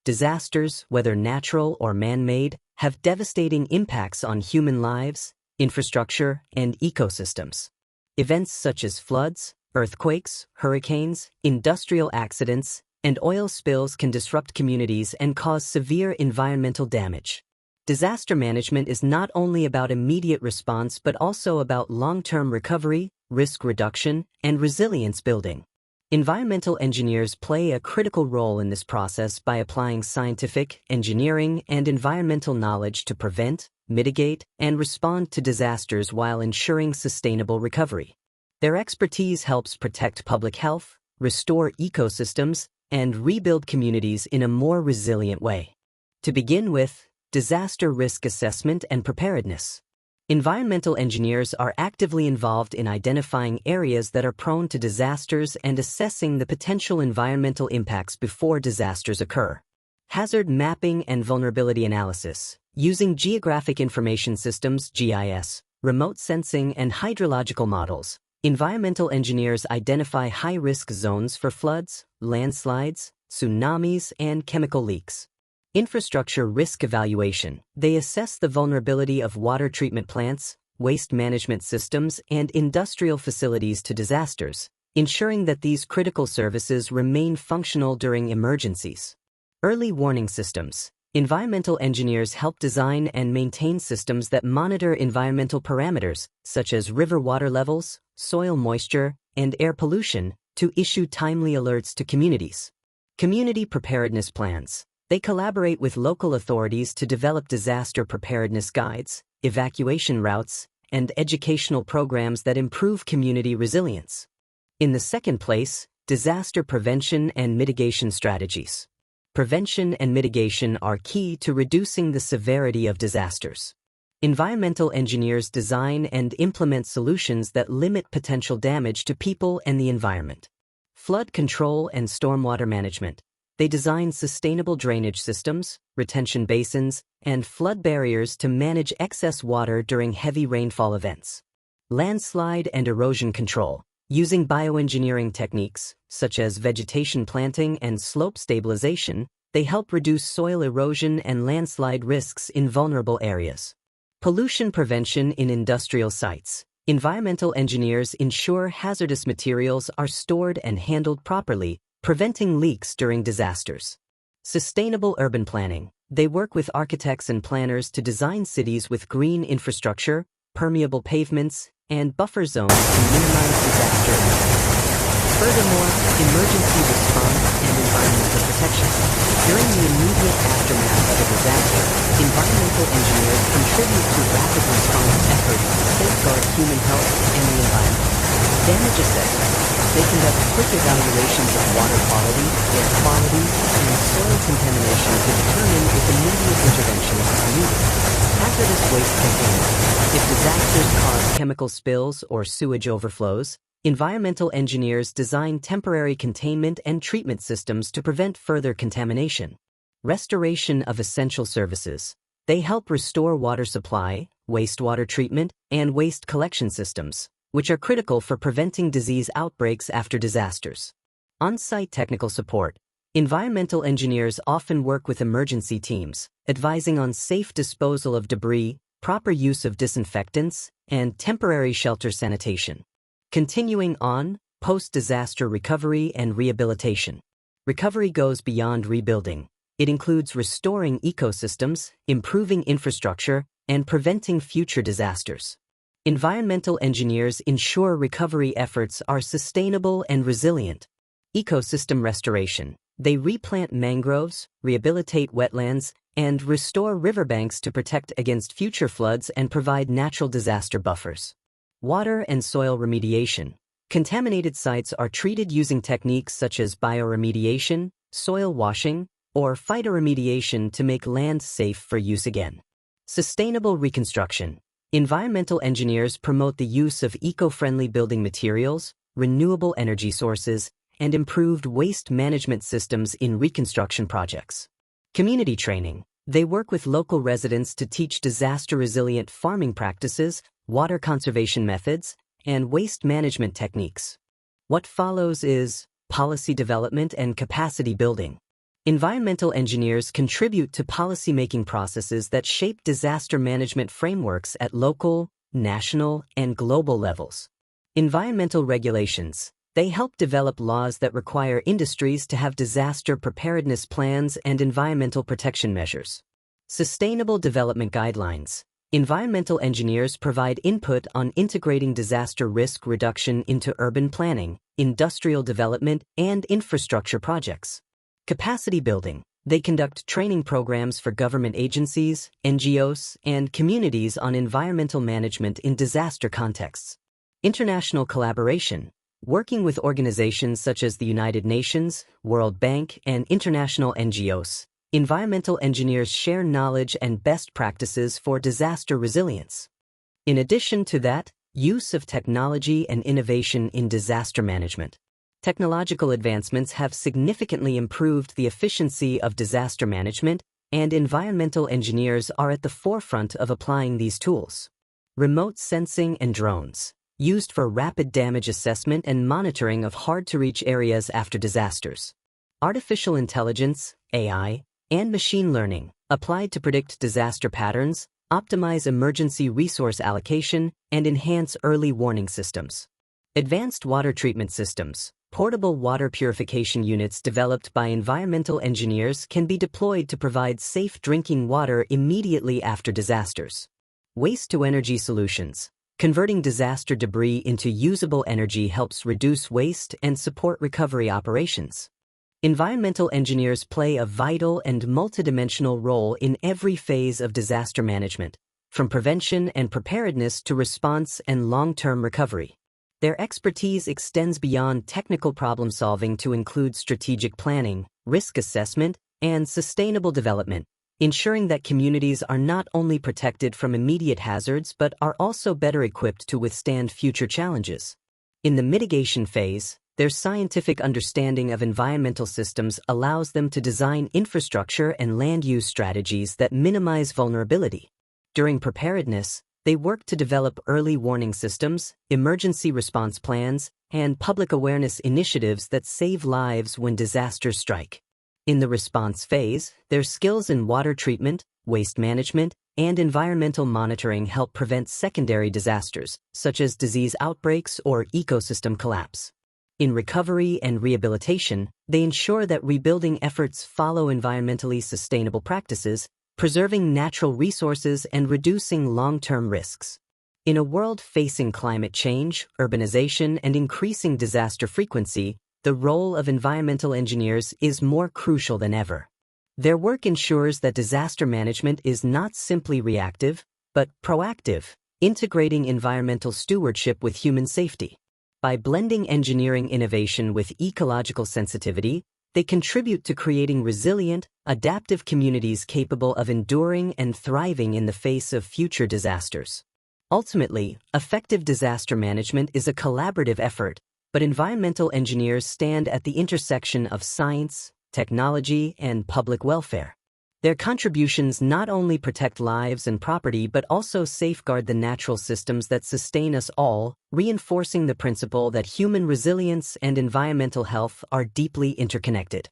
Disasters, whether natural or man-made, have devastating impacts on human lives, infrastructure, and ecosystems. Events such as floods, earthquakes, hurricanes, industrial accidents, and oil spills can disrupt communities and cause severe environmental damage. Disaster management is not only about immediate response but also about long-term recovery, risk reduction, and resilience building. Environmental engineers play a critical role in this process by applying scientific, engineering, and environmental knowledge to prevent, mitigate, and respond to disasters while ensuring sustainable recovery. Their expertise helps protect public health, restore ecosystems, and rebuild communities in a more resilient way. To begin with, disaster risk assessment and preparedness. Environmental engineers are actively involved in identifying areas that are prone to disasters and assessing the potential environmental impacts before disasters occur. Hazard mapping and vulnerability analysis. Using geographic information systems (GIS), remote sensing, and hydrological models, environmental engineers identify high-risk zones for floods, landslides, tsunamis, and chemical leaks. Infrastructure risk evaluation. They assess the vulnerability of water treatment plants, waste management systems, and industrial facilities to disasters, ensuring that these critical services remain functional during emergencies. Early warning systems. Environmental engineers help design and maintain systems that monitor environmental parameters, such as river water levels, soil moisture, and air pollution, to issue timely alerts to communities. Community preparedness plans. They collaborate with local authorities to develop disaster preparedness guides, evacuation routes, and educational programs that improve community resilience. In the second place, disaster prevention and mitigation strategies. Prevention and mitigation are key to reducing the severity of disasters. Environmental engineers design and implement solutions that limit potential damage to people and the environment. Flood control and stormwater management. They design sustainable drainage systems, retention basins, and flood barriers to manage excess water during heavy rainfall events. Landslide and erosion control. Using bioengineering techniques, such as vegetation planting and slope stabilization, they help reduce soil erosion and landslide risks in vulnerable areas. Pollution prevention in industrial sites. Environmental engineers ensure hazardous materials are stored and handled properly, preventing leaks during disasters. Sustainable urban planning. They work with architects and planners to design cities with green infrastructure, permeable pavements, and buffer zones to minimize disaster impacts. Furthermore, emergency response and environmental protection. During the immediate aftermath of a disaster, environmental engineers contribute to rapid response efforts to safeguard human health and the environment. Damage assessment. They conduct quick evaluations of water quality, air quality, and soil contamination to determine if immediate interventions are needed. Hazardous waste containment. If disasters cause chemical spills or sewage overflows, environmental engineers design temporary containment and treatment systems to prevent further contamination. Restoration of essential services. They help restore water supply, wastewater treatment, and waste collection systems, which are critical for preventing disease outbreaks after disasters. On-site technical support. Environmental engineers often work with emergency teams, advising on safe disposal of debris, proper use of disinfectants, and temporary shelter sanitation. Continuing on, post-disaster recovery and rehabilitation. Recovery goes beyond rebuilding. It includes restoring ecosystems, improving infrastructure, and preventing future disasters. Environmental engineers ensure recovery efforts are sustainable and resilient. Ecosystem restoration. They replant mangroves, rehabilitate wetlands, and restore riverbanks to protect against future floods and provide natural disaster buffers. Water and soil remediation. Contaminated sites are treated using techniques such as bioremediation, soil washing, or phytoremediation to make land safe for use again. Sustainable reconstruction. Environmental engineers promote the use of eco-friendly building materials, renewable energy sources, and improved waste management systems in reconstruction projects. Community training. They work with local residents to teach disaster-resilient farming practices, water conservation methods, and waste management techniques. What follows is policy development and capacity building. Environmental engineers contribute to policymaking processes that shape disaster management frameworks at local, national, and global levels. Environmental regulations. They help develop laws that require industries to have disaster preparedness plans and environmental protection measures. Sustainable development guidelines. Environmental engineers provide input on integrating disaster risk reduction into urban planning, industrial development, and infrastructure projects. Capacity building. They conduct training programs for government agencies, NGOs, and communities on environmental management in disaster contexts. International collaboration. Working with organizations such as the United Nations, World Bank, and international NGOs, environmental engineers share knowledge and best practices for disaster resilience. In addition to that, use of technology and innovation in disaster management. Technological advancements have significantly improved the efficiency of disaster management, and environmental engineers are at the forefront of applying these tools. Remote sensing and drones, used for rapid damage assessment and monitoring of hard-to-reach areas after disasters. Artificial intelligence, AI, and machine learning, applied to predict disaster patterns, optimize emergency resource allocation, and enhance early warning systems. Advanced water treatment systems. Portable water purification units developed by environmental engineers can be deployed to provide safe drinking water immediately after disasters. Waste-to-energy solutions. Converting disaster debris into usable energy helps reduce waste and support recovery operations. Environmental engineers play a vital and multidimensional role in every phase of disaster management, from prevention and preparedness to response and long-term recovery. Their expertise extends beyond technical problem-solving to include strategic planning, risk assessment, and sustainable development, ensuring that communities are not only protected from immediate hazards but are also better equipped to withstand future challenges. In the mitigation phase, their scientific understanding of environmental systems allows them to design infrastructure and land use strategies that minimize vulnerability. During preparedness, they work to develop early warning systems, emergency response plans, and public awareness initiatives that save lives when disasters strike. In the response phase, their skills in water treatment, waste management, and environmental monitoring help prevent secondary disasters, such as disease outbreaks or ecosystem collapse. In recovery and rehabilitation, they ensure that rebuilding efforts follow environmentally sustainable practices, preserving natural resources and reducing long-term risks. In a world facing climate change, urbanization, and increasing disaster frequency, the role of environmental engineers is more crucial than ever. Their work ensures that disaster management is not simply reactive, but proactive, integrating environmental stewardship with human safety. By blending engineering innovation with ecological sensitivity, they contribute to creating resilient, adaptive communities capable of enduring and thriving in the face of future disasters. Ultimately, effective disaster management is a collaborative effort, but environmental engineers stand at the intersection of science, technology, and public welfare. Their contributions not only protect lives and property but also safeguard the natural systems that sustain us all, reinforcing the principle that human resilience and environmental health are deeply interconnected.